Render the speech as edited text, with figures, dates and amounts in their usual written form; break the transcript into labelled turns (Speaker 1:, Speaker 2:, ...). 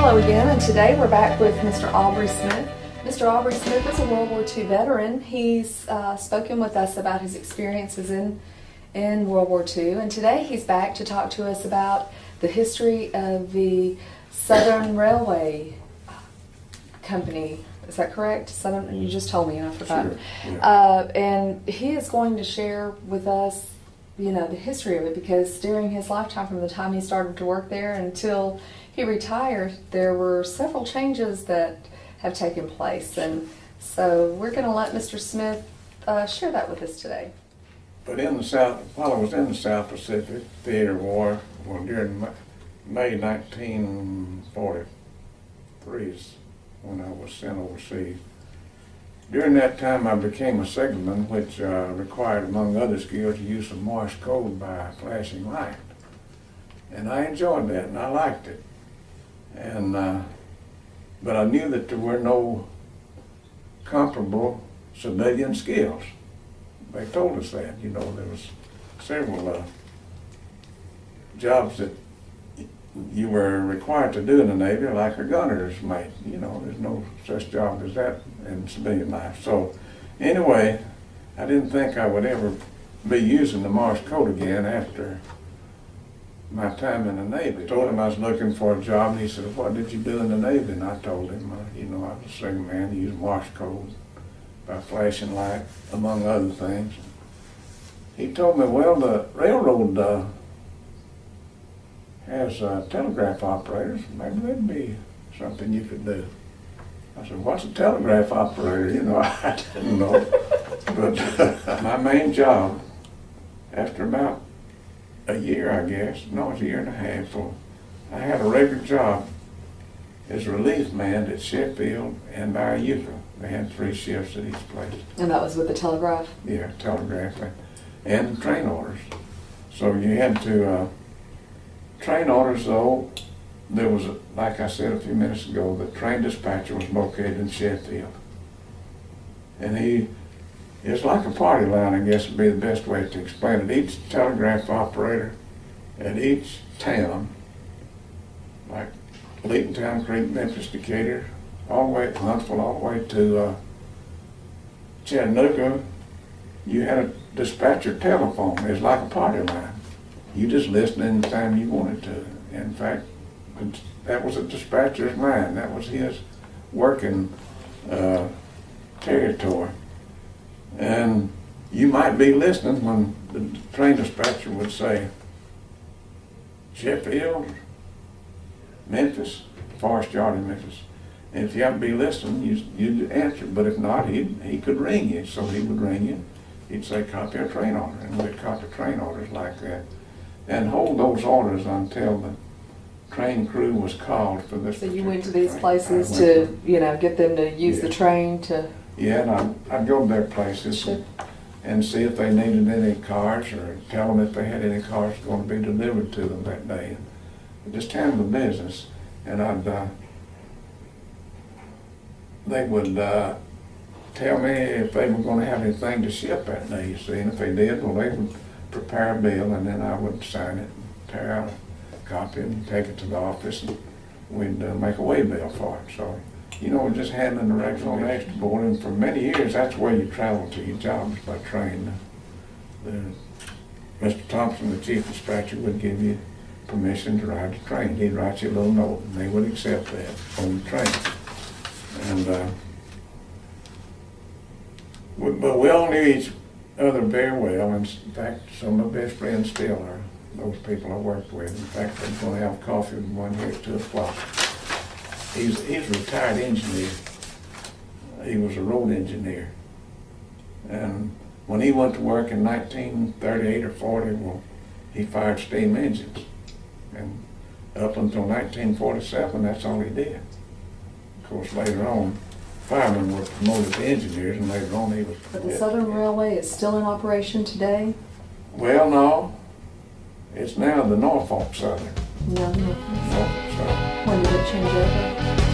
Speaker 1: Hello again, and today we're back with Mr. Aubrey Smith. Mr. Aubrey Smith is a World War II veteran. He's spoken with us about his experiences in World War II, and today he's back to talk to us about the history of the Southern Railway Company. Is that correct? Southern, you just told me and I forgot.
Speaker 2: Sure. Yeah.
Speaker 1: And he is going to share with us, you know, the history of it, because during his lifetime, from the time he started to work there until he retired, there were several changes that have taken place, and so we're going to let Mr. Smith share that with us today.
Speaker 2: But in the South, while I was in the South Pacific Theater War, well, during May 1943 is when I was sent overseas. During that time, I became a signalman, which required, among other skills, the use of Morse code by flashing light. And I enjoyed that, and I liked it. And but I knew that there were no comparable civilian skills. They told us that, you know, there was several jobs that you were required to do in the Navy, like a gunner's mate. You know, there's no such job as that in civilian life. So anyway, I didn't think I would ever be using the Morse code again after my time in the Navy. I told him I was looking for a job, and he said, "What did you do in the Navy?" And I told him, you know, I was a signalman, used Morse code by flashing light, among other things. He told me, "Well, the railroad has telegraph operators. Maybe that'd be something you could do." I said, "What's a telegraph operator?" You know, I didn't know. But my main job, after about a year, I guess, no, it was a year and a half, well, I had a regular job as relief man at Sheffield and Iuka. They had 3 shifts at each place.
Speaker 1: And that was with the telegraph?
Speaker 2: Yeah, telegraph and train orders. So you had to, train orders though, there was, like I said a few minutes ago, the train dispatcher was located in Sheffield. And it's like a party line, I guess would be the best way to explain it. Each telegraph operator at each town, like Leetontown, Creek, Memphis, Decatur, all the way to Huntsville, all the way to Chattanooga, you had a dispatcher telephone. It was like a party line. You just listened anytime you wanted to. In fact, that was a dispatcher's line. That was his working territory. And you might be listening when the train dispatcher would say, "Sheffield, Memphis," Forest Yard in Memphis. And if you happened to be listening, you'd answer. But if not, he could ring you. So he would ring you. He'd say, "Copy a train order," and we'd copy train orders like that, and hold those orders until the train crew was called for this.
Speaker 1: So you went to these places to, you know, get them to use the train to...
Speaker 2: Yeah, and I'd go to their places and see if they needed any cars, or tell them if they had any cars going to be delivered to them that day. And just handle the business. And they would tell me if they were going to have anything to ship that day, you see. And if they did, well, they would prepare a bill, and then I would sign it, tear out a copy, and take it to the office, and we'd make a way bill for it. So, you know, just handling the records on the extra board, and for many years, that's where you travel to your jobs, by train. Mr. Thompson, the chief dispatcher, would give you permission to ride the train. He'd write you a little note, and they would accept that on the train. And but we all knew each other very well. In fact, some of my best friends still are those people I worked with. In fact, I'm going to have coffee with one here at 2 o'clock. He's a retired engineer. He was a road engineer. And when he went to work in 1938 or 40, well, he fired steam engines. And up until 1947, that's all he did. Of course, later on, firemen were promoted to engineers, and later on he was promoted.
Speaker 1: But the Southern Railway is still in operation today?
Speaker 2: Well, no. It's now the Norfolk Southern.
Speaker 1: No.
Speaker 2: Norfolk Southern.
Speaker 1: When did it change over?